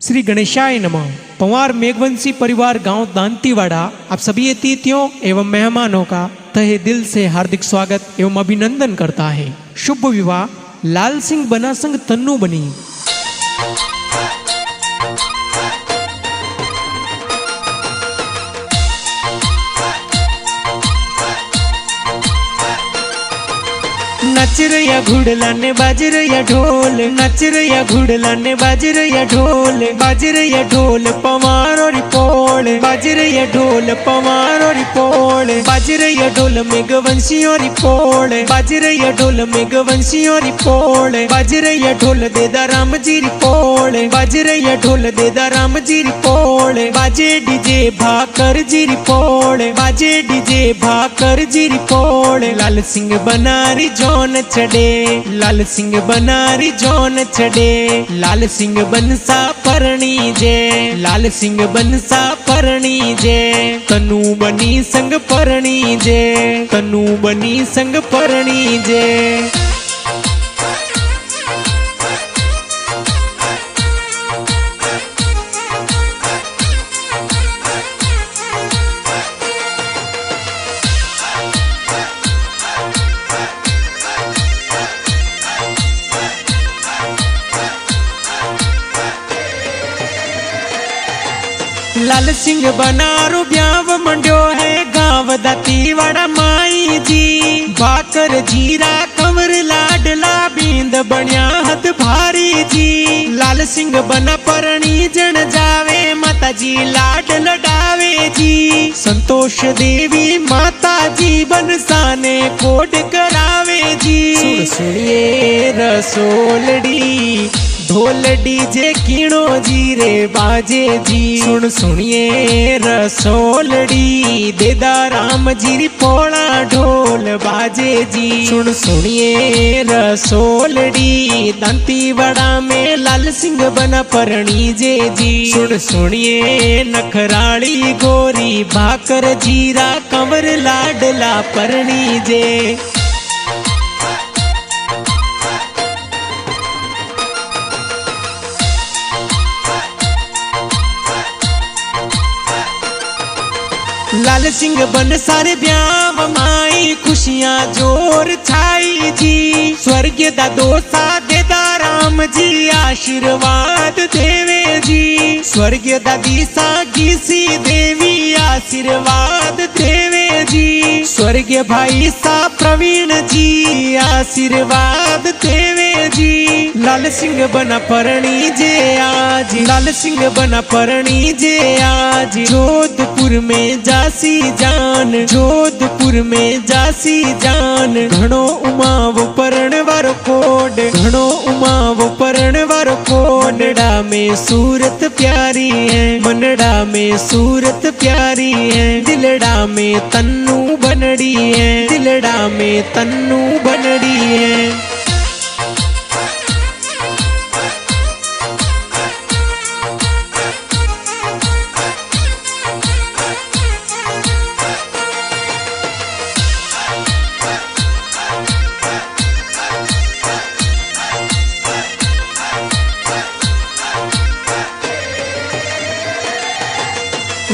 श्री गणेशाय नमः। पंवार मेघवंशी परिवार गांव दांतीवाड़ा आप सभी अतिथियों एवं मेहमानों का तहे दिल से हार्दिक स्वागत एवं अभिनंदन करता है। शुभ विवाह लाल सिंह बना संग तन्नू बनी। नच रया घुड़ला ने बाज रया ढोल, नच रया घुड़ला ने बाज रया ढोल, बाज रया ढोल पंवार और पोल, बाज रया ढोल पंवार और पोल, बाज रया ढोल मेघवंशी और पोल, बाज रया ढोल मेघवंशी और पोल, बाज रया ढोल देदा राम जी री पोल, बाज रया ढोल देदा राम जी री पोल, बाजे डीजे भाकर जी री पोल, बाजे डीजे भाकर जी री पोल। लाल सिंह बनारी जौन चढ़े, लाल सिंह बनारी जौन चढ़े, लाल सिंह बनसा परणी जे, लाल सिंह बनसा परणी जे, तनु बनी संग परणी जे, तनु बनी संग परणी जे। लाल सिंह बनारो ब्याव मंड्यो है गांव दांतीवाड़ा माई जी, भाकर जीरा कंवर लाडला बींद बनिया हथ भारी जी। लाल सिंह बना परणी जन जावे माता जी लाड लडावे जी, संतोष देवी माता जी बनसाने कोड करावे जी। सुन सुनिए रसोलड़ी ढोल डीजे कीणो जी रे बाजे जी, सुन सुनिए रसोलड़ी देदा राम जी री पोला ढोल बाजे जी, सुन सुनिए रसोलड़ी दांतीवाड़ा में लाल सिंह बना परणी जे जी, सुन सुनिए नखराली गोरी भाकर जीरा कंवर लाडला परणी जे। लाल सिंह बन सारे ब्याव माई खुशियां जोर छाई जी, स्वर्ग दा दोसा देदा राम जी आशीर्वाद देवे जी, स्वर्ग दा दिशा गीसी देवी आशीर्वाद देवे जी, स्वर्ग भाई सा प्रवीण जी आशीर्वाद देवे जी। लाल सिंह बना परणी जे आज, लाल सिंह बना परणी जे आज, जोधपुर में जासी जान, जोधपुर में जासी जान, घणो उमाव परण वारो कोड, घणो उमाव परण वारो कोड। मनडा में सूरत प्यारी है, मनडा में सूरत प्यारी है, दिलड़ा में तन्नू बनड़ी है, दिलड़ा में तन्नू बनड़ी है।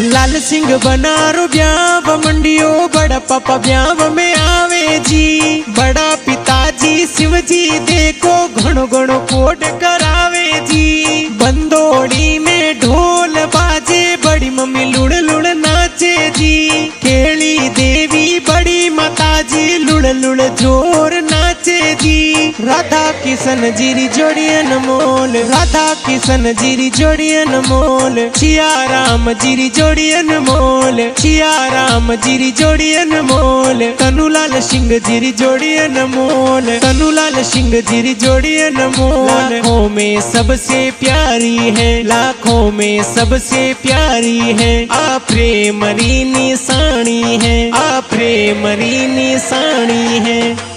लाल सिंह बनारो ब्याव मंडियो बड़ा पापा ब्याव में आवे जी, बड़ा पिताजी शिव जी देखो घणो घणो कोड करावे जी, बंदोड़ी में ढोल बाजे बड़ी मम्मी लुड़ लुड़ नाचे जी, केली देवी बड़ी माता जी लुड़ लुड़ जोर नाचे जी। राधा किशन जीरी जोड़ी अनमोल, राधा किशन जीरी जोड़ी अनमोल, सिया राम जीरी जोड़ी अनमोल, सिया राम जीरी जोड़ी अनमोल, तनुलाल सिंह जीरी जोड़ी अनमोल, तनुलाल सिंह जीरी जोड़ी अनमोल। लाखों में सबसे प्यारी है, लाखों में सबसे प्यारी है, आ प्रेम री निशानी है, आ प्रेम री निशानी है।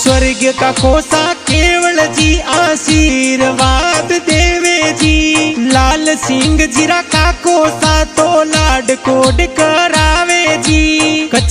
स्वर्ग का कोसा केवल जी आशीर्वाद देवे जी, लाल सिंह जीरा का कोसा तो लाड कोड करावे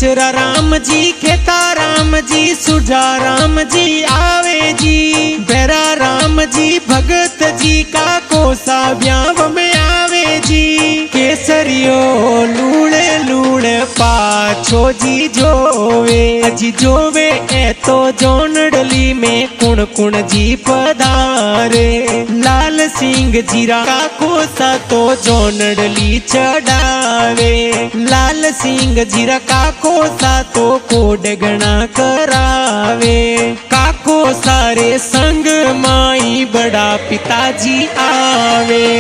कचरा राम जी, खेता राम जी, सुरजा राम जी आवे जी। बेरा राम जी, भगत जी का कोसा ब्याव में आवे जी। केसरियो लूड़े लूड़े पाछो जी जोवे, जी जोवे ए तो जोनडली में कुण कुण जी पधारे। लाल सिंह जीरा का कोसा तो जोनडली चढ़ावे। लाल सिंह जीरा का कोसा तो कोडगणा करावे। काको सारे संग माई बड़ा पिताजी आवे।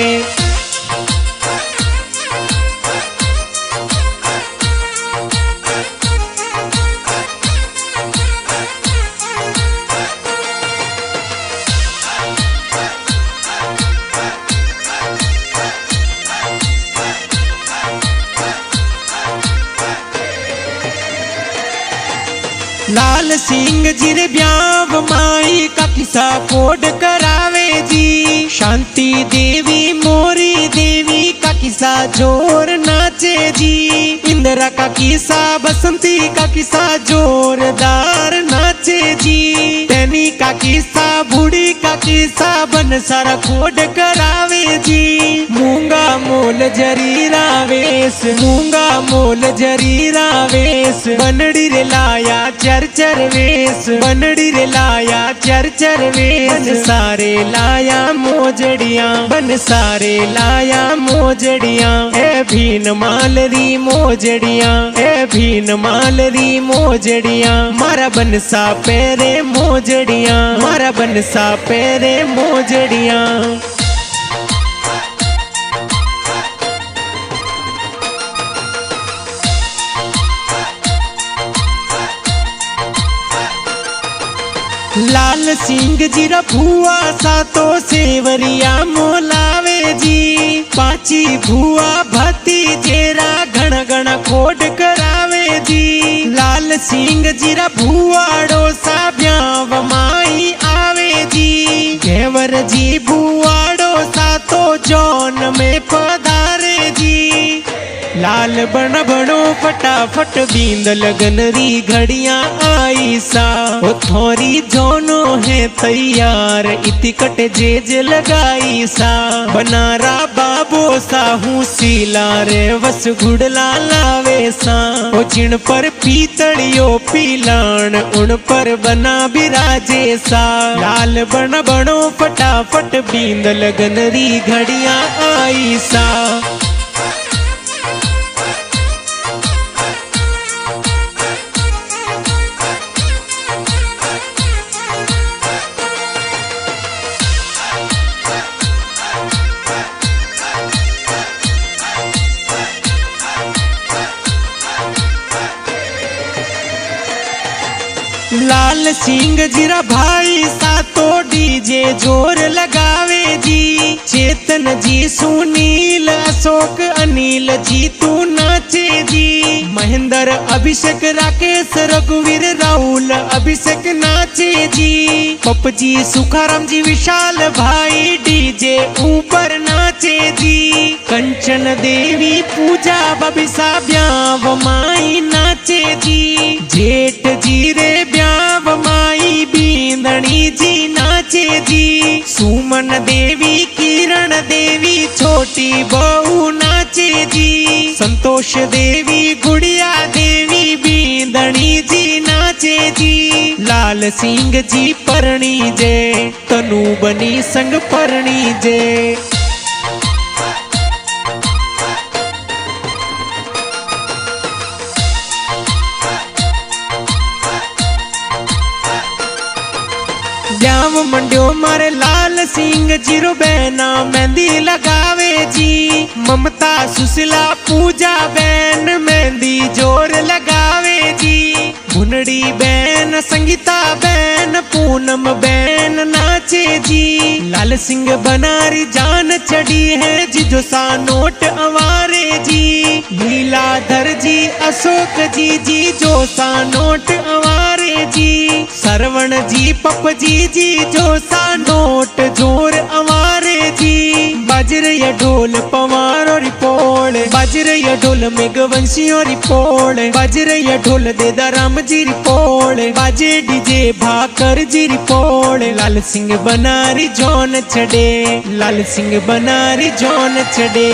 लाल सिंह जी रे ब्याव माई का किस्सा कोड करावे जी। शांति देवी मोरी देवी का किस्सा जोर नाचे जी। इंदिरा का किस्सा बसंती का किस्सा जोरदार नाचे जी। टैनी का किस्सा बूढ़ी का किस्सा बन सारा कोड करावे जी। मूंगा मोल जरीरा वेश, मूंगा मोल जरीरा वेश, बनड़ी रे लाया चर चर वेश, बनड़ी रे लाया चर चर वेश। बन सारे लाया मोजड़िया, बन सारे लाया मोजड़िया। ए भीन मालरी मोजड़िया, ए भीन मालरी मोजड़िया। मारा बनसा पेरे मोजड़िया, मारा बनसा पेरे मोजड़िया। लाल सिंह जी रा भुआ सा तो सेवरिया मोलावे जी। पाची भुआ भती जेरा घण घण खोड करावे जी। लाल सिंह जी रा भुआड़ो सा ब्याव माई आवे जी। घेवर जी भुआड़ो सा तो जौन में पधारे जी। लाल बन बनो फटाफट बींद लगन री घड़ियां आई सा। ओ थोरी जोनो है तैयार इति कट जेज लगाई सा। बनारा बाबो सा हूँ सीला रे वस घुड़ला लावे सा। ओ जिन पर पीतड़ियो पीलान उन पर बना बिराजे सा। लाल बन बनो फटाफट बींद लगन री घड़ियां आई सा। लाल सिंह जीरा भाई सा तो डीजे जोर लगावे जी। चेतन जी सुनील अशोक अनिल जी तू नाचे जी। महेंद्र अभिषेक राकेश रघुवीर राहुल अभिषेक नाचे जी। पप जी सुखाराम जी विशाल भाई डीजे ऊपर नाचे जी। कंचन देवी पूजा बबिसा ब्याव माई नाचे जी। जेठ जी रे ब्याव माई बींदणी जी नाचे जी। सुमन देवी किरण देवी छोटी बहू नाचे जी। संतोष देवी गुड़िया देवी बींदणी जी नाचे जी। लाल सिंह जी परणी जे तनु बनी संग परणी जे। ब्याव मंडियो मारे लाल सिंह जीरो बहना मेहंदी लगावे जी। ममता सुशीला पूजा बहन मेहंदी जोर लगावे जी। भुनड़ी बहन संगीता बहन पूनम बहन नाचे जी। लाल सिंह बनारी जान चढ़ी है जी जो सा नोट अवारे जी। लीलाधर जी अशोक जी जो सा नोट अवारे जी। सरवण जी पप जी जो सा नोट जोर अवारे जी। बाज रही ढोल पवार और पोल, बाज रही ढोल मेघवंशी और पोल, बाज रही ढोल देदा राम जी पोल, बाजे डीजे भाकर जी पोल। लाल सिंह बनारी जौन छड़े, लाल सिंह बनारी जौन छड़े।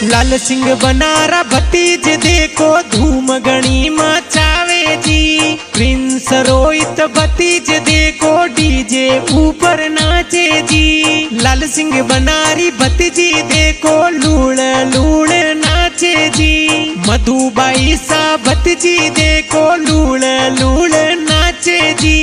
लाल सिंह बनारा भतीज देखो धूम गणी मचावे जी, प्रिंस रोहित भतीज देखो डीजे ऊपर नाचे जी। लाल सिंह बनारी भतीजी देखो लूड़ लूड़ नाचे जी, मधुबाई सा भतीजी देखो लूड़ लूड़ नाचे जी।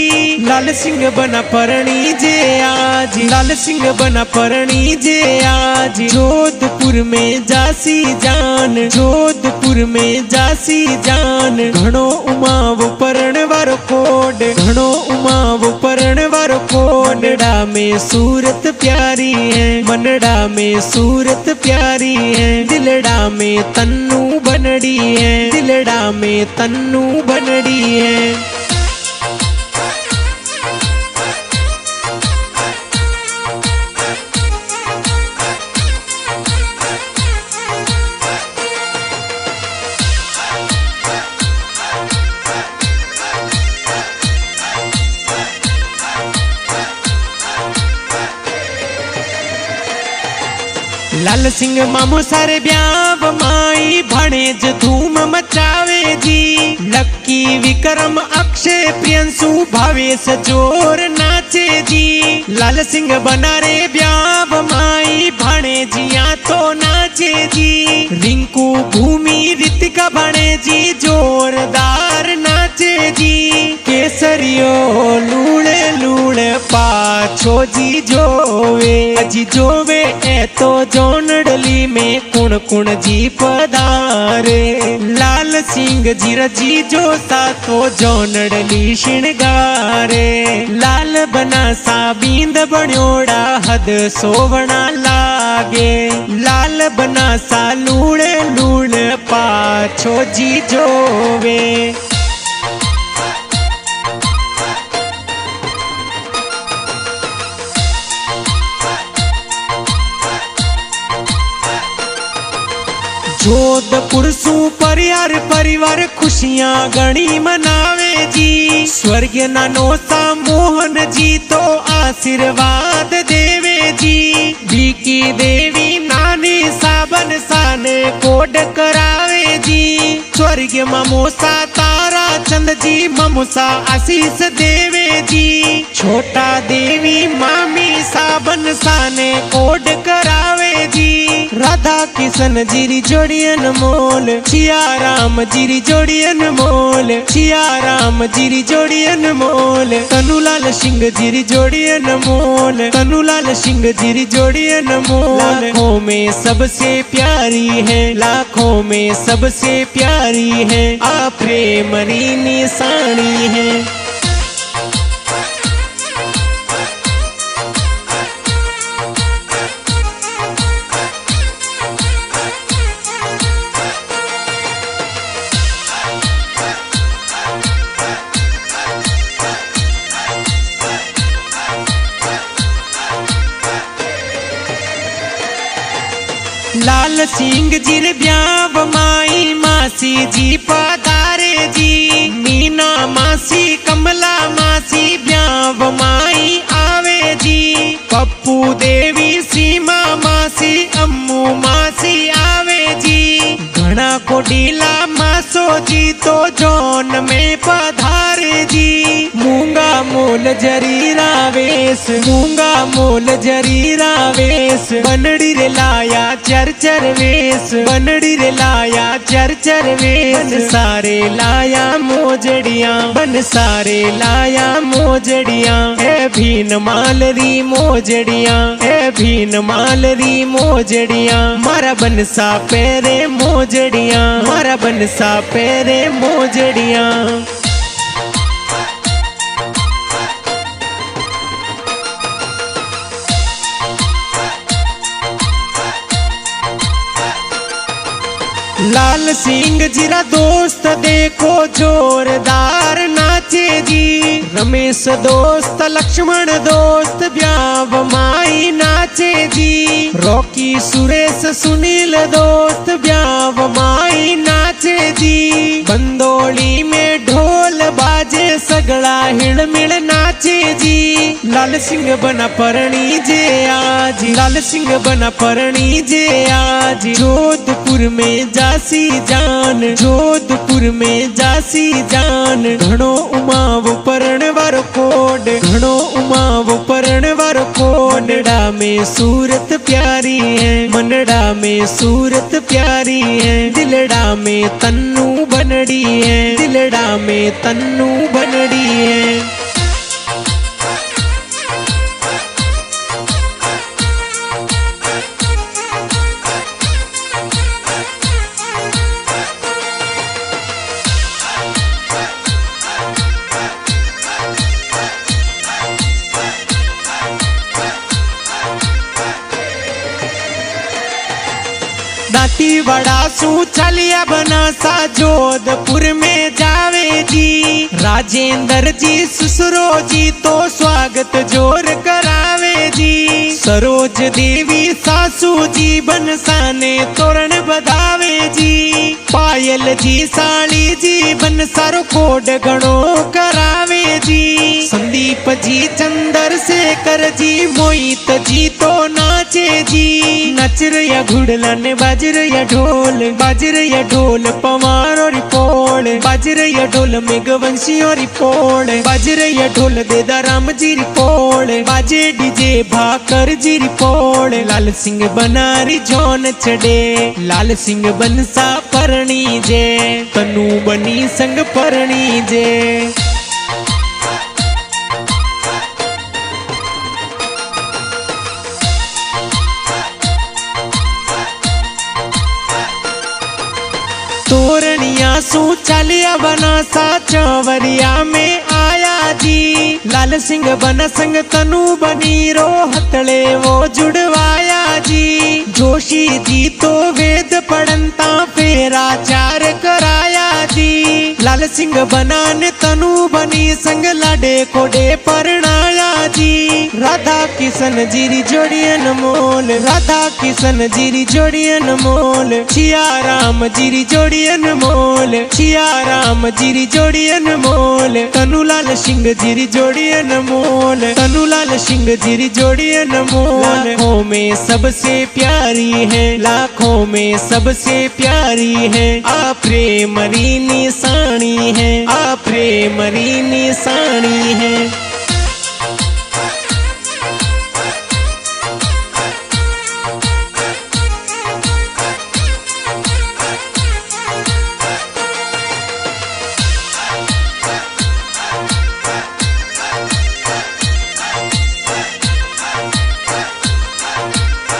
लाल सिंह बना परणी जे आज, लाल सिंह बना परणी जे आज, जोधपुर में जासी जान, जोधपुर में जासी जान। घणो उमाव परण वारो कोड, घणो उमाव परण वारो कोड। मनडा में सूरत प्यारी है, मनडा में सूरत प्यारी है, दिलड़ा में तन्नू बनड़ी है, दिलड़ा में तन्नू बनड़ी है। लाल सिंह मामो सारे ब्याव माई भणेज धूम मचावे जी, लक्की विक्रम अक्षय प्रियंसु भावेश जोर नाचे जी। लाल सिंह बनारे ब्याव माई भणेजिया तो नाचे जी, रिंकू भूमि ऋतिका भणेजी जोरदार नाचे जी। केसरियो लूड़े लूड़े पाछो जी जोवे, अजी जोवे ए तो जोनडली में कुण कुण जी पधारे। लाल सिंह जी रजी जो सातो जोनडली शिणगारे, लाल बना सा बींद बण्योड़ा हद सोवना लागे। लाल बना सा लूड़े लूड़े पाछो जी जोवे। जोधपुर सु परिवार परिवार खुशियां गणी मनावे जी, स्वर्गीय नानो सा मोहन जी तो आशीर्वाद देवे जी। बीकी देवी नानी साबन साने कोड करावे जी, स्वर्गीय ममोसा तारा चंद जी ममोसा आशीष देवे जी। छोटा देवी मामी साबन साने कोड करावे जी, राधा किशन जी जोड़ियन मोल, सिया राम जी जोड़ियन मोल, सिया राम जी जोड़ियन मोल। तनुलाल सिंह जी जोड़ियन मोल, तनुलाल सिंह जी जोड़ियन मोल। लाखों में सबसे प्यारी है, लाखों में सबसे प्यारी है, आ प्रेम री निशानी है। लाल सिंह जी रे ब्याव माई मासी जी पधारे जी, मीना मासी कमला मासी ब्याव माई आवे जी। पप्पू देवी सीमा मासी अम्मू मासी आवे जी, घना को डीला मासो जी तो जौन में पधारे जी। मूंगा मोल जरीरा वेश, मूंगा मोल जरीरा वेश, बनड़ी रे लाया चर चर वेश, बनड़ी रे लाया चर चर वेश। बन सारे लाया मोजड़िया, बन सारे लाया मोजड़िया, है भीन मालरी मोजड़िया, है भीन मालरी मोजड़िया। मारा बनसा पेरे मोजड़िया, मारा बनसा पेरे मोजड़िया। लाल सिंह जीरा दोस्त देखो जोरदार नाचे जी। रमेश दोस्त लक्ष्मण दोस्त ब्याव माई नाचे जी। रॉकी सुरेश सुनील दोस्त ब्याव माई नाचे जी। बंदोली में ढोल बाजे सगड़ा हिड़मिड़ नाचे जी। लाल सिंह बना परणी जे आज, लाल सिंह बना परणी जे आज। जोधपुर में जासी जान, जोधपुर में जासी जान। घणो उमाव परण वारो कोड, घणो उमाव परण वारो कोड। मनड़ा में सूरत प्यारी है, मनड़ा में सूरत प्यारी है। दिलड़ा में तन्नू बनड़ी है, दिलड़ा में तन्नू बनड़ी है। दांतीवाड़ा सू चलिया बनासा जोधपुर में जावे जी। राजेंद्र जी ससुरो जी तो स्वागत जोर करावे जी। सरोज देवी सासू जी बनसाने तोरण बधावे जी। पायल जी साड़ी जी बन सारो कोड घणो करावे जी। संदीप जी चंद्रशेखर जी मोहित जी तो नाचे जी। नच रया घुड़ला ने बाज रया ढोल, बाज रया ढोल पवार और पोल। बाज रया ढोल मेघवंशी और पोल, बाज रया ढोल देदा राम जी पोल। बाजे डीजे भाकर जी पोल। लाल सिंह बनारी जोन चढ़े, लाल सिंह बनसा परणी जे। तनु बनी संग परणी जे। तोरणिया सू चलिया बनासा चवरिया में आया जी। लाल सिंह बन संग तनु बनी रो हथले वो जुड़वाया जी। जोशी जी तो वेद पढ़नता फेरा चार कराया जी। लाल सिंह बना ने तनु बनी संग लाडे कोडे परणाया जी। राधा किशन जीरी जोड़ियन मोल, राधा किशन जीरी जोड़ियन मोल। छिया राम जीरी जोड़ियन मोल, छिया राम जीरी जोड़ियन मोल। तनुलाल सिंह जीरी जोड़ियन मोल, तनुलाल सिंह जीरी जोड़ियन मोल। लाखों में सबसे प्यारी है, लाखों में सबसे प्यारी है। आ प्रेम री निशानी है, आ प्रेम री निशानी है।